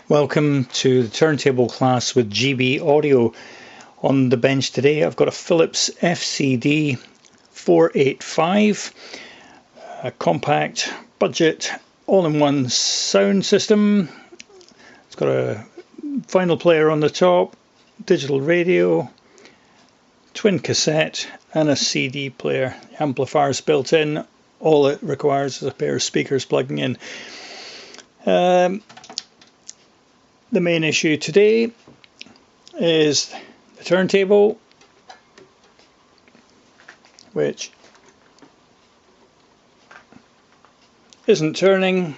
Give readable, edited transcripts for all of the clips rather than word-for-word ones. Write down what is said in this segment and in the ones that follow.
Welcome to the Turntable Class with GB Audio. On the bench today I've got a Philips FCD485, a compact budget all-in-one sound system. It's got a vinyl player on the top, digital radio, twin cassette and a CD player. Amplifiers built in. All it requires is a pair of speakers plugging in. The main issue today is the turntable, which isn't turning.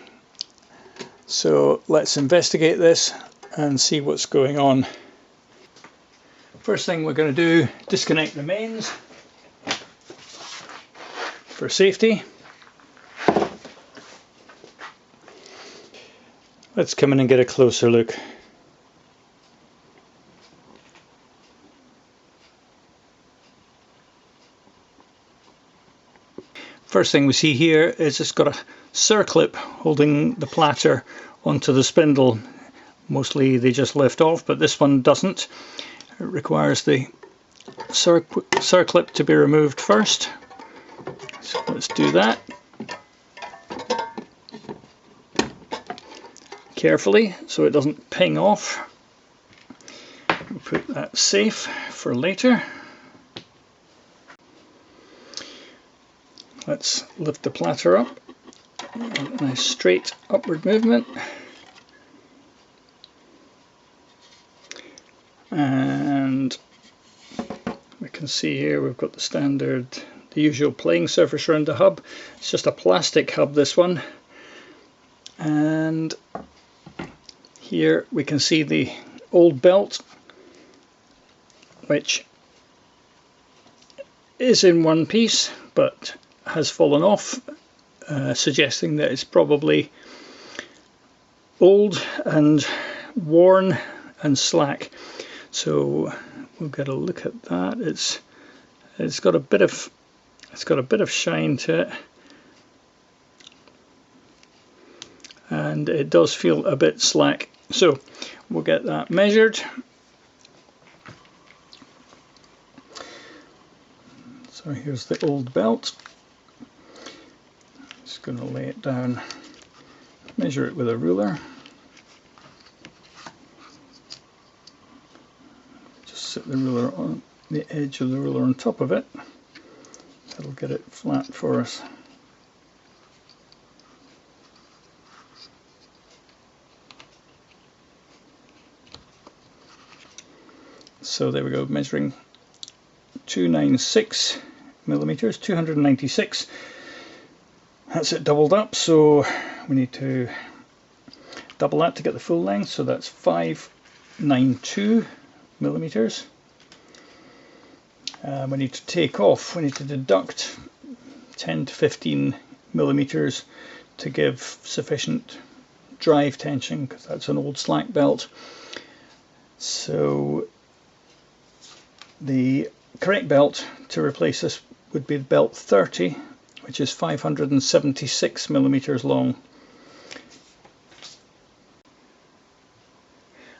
So let's investigate this and see what's going on. First thing we're going to do, disconnect the mains for safety. Let's come in and get a closer look. First thing we see here is it's got a circlip holding the platter onto the spindle. Mostly they just lift off, but this one doesn't. It requires the circlip to be removed first. So let's do that. Carefully so it doesn't ping off. We'll put that safe for later. Let's lift the platter up. A nice straight upward movement. And we can see here we've got the usual playing surface around the hub. It's just a plastic hub, this one. And here we can see the old belt, which is in one piece but has fallen off, suggesting that it's probably old and worn and slack. So we'll get a look at that. It's got a bit of shine to it, and it does feel a bit slack. So we'll get that measured. So here's the old belt. Just going to lay it down, measure it with a ruler. Just sit the ruler on the edge of the ruler on top of it. That'll get it flat for us. So there we go, measuring 296 millimeters, 296. That's it doubled up, so we need to double that to get the full length, so that's 592 millimeters. We need to take off, we need to deduct 10 to 15 millimeters to give sufficient drive tension, because that's an old slack belt. So the correct belt to replace this would be belt 30, which is 576 millimeters long.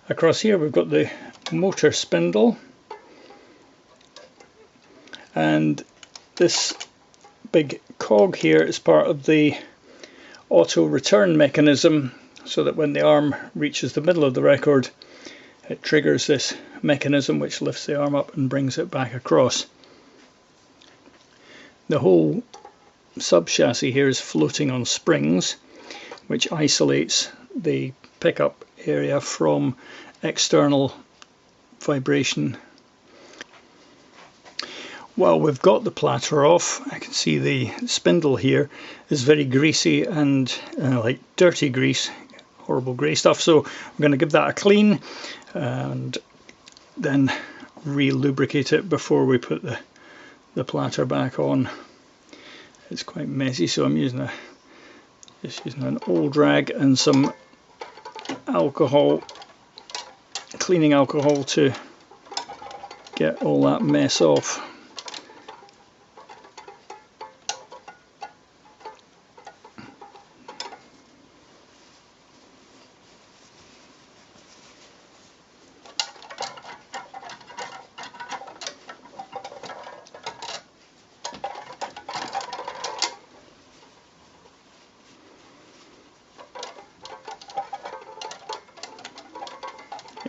Across here we've got the motor spindle, and this big cog here is part of the auto return mechanism, so that when the arm reaches the middle of the record it triggers this mechanism which lifts the arm up and brings it back across. The whole sub-chassis here is floating on springs, which isolates the pickup area from external vibration. While we've got the platter off, I can see the spindle here is very greasy and like dirty grease, horrible grey stuff, so I'm going to give that a clean and then re-lubricate it before we put the platter back on. It's quite messy, so I'm just using an old rag and some alcohol, cleaning alcohol, to get all that mess off.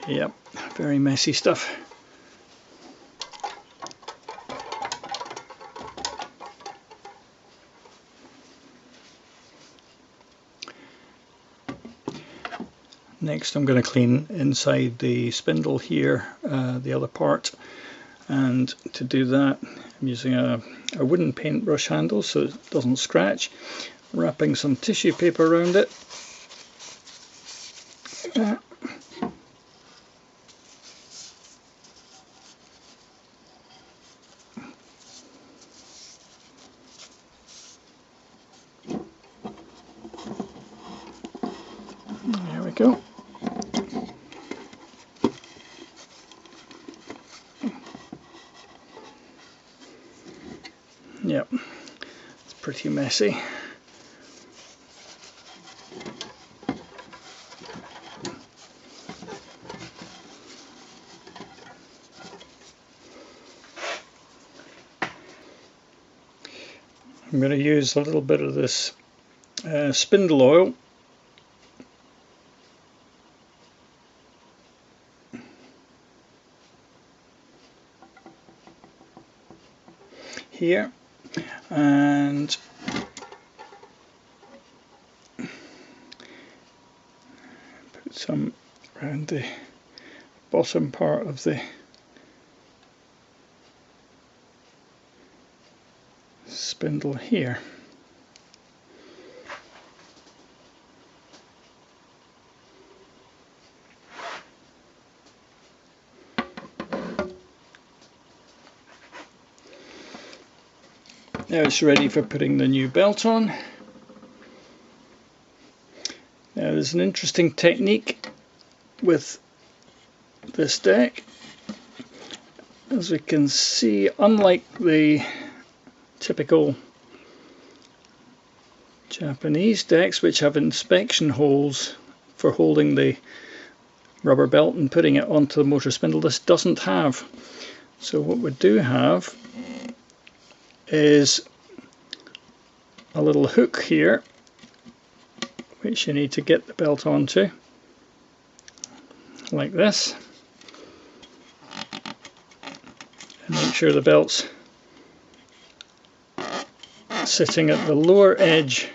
Yep, very messy stuff. Next I'm going to clean inside the spindle here, the other part, and to do that I'm using a wooden paintbrush handle so it doesn't scratch, wrapping some tissue paper around it. There we go. Yep, it's pretty messy. I'm going to use a little bit of this spindle oil here, and put some around the bottom part of the spindle here. Now it's ready for putting the new belt on. Now there's an interesting technique with this deck. As we can see, unlike the typical Japanese decks which have inspection holes for holding the rubber belt and putting it onto the motor spindle, this doesn't have. So what we do have is a little hook here which you need to get the belt onto, like this, and make sure the belt's sitting at the lower edge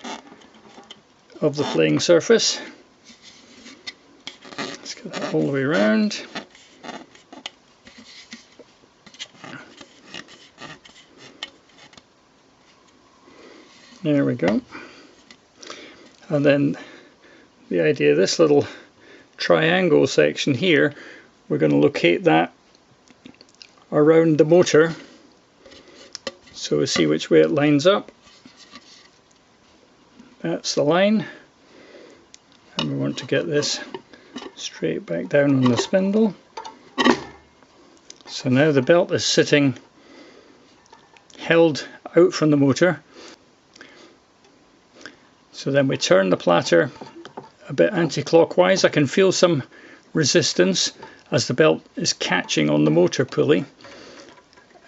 of the playing surface. Let's get that all the way around. There we go. And then the idea, this little triangle section here, we're going to locate that around the motor so we see which way it lines up. That's the line, and we want to get this straight back down on the spindle. So now the belt is sitting held out from the motor. So then we turn the platter a bit anti-clockwise. I can feel some resistance as the belt is catching on the motor pulley,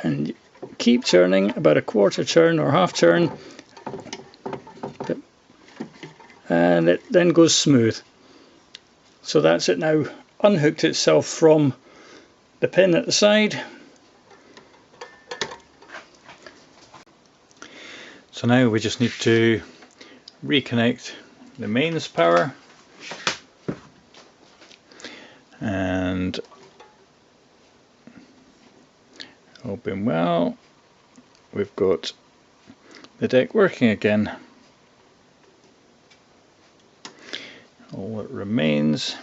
and keep turning about a quarter turn or half turn, and it then goes smooth. So that's it now, unhooked itself from the pin at the side. So now we just need to reconnect the mains power and open. Well, we've got the deck working again. All that remains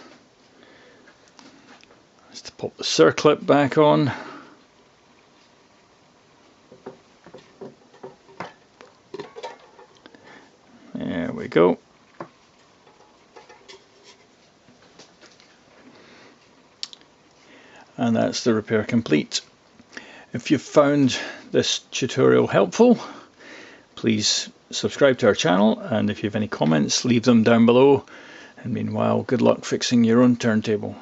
is to pop the circlip back on. There we go. And that's the repair complete. If you've found this tutorial helpful, please subscribe to our channel, and if you have any comments, leave them down below. And meanwhile, good luck fixing your own turntable.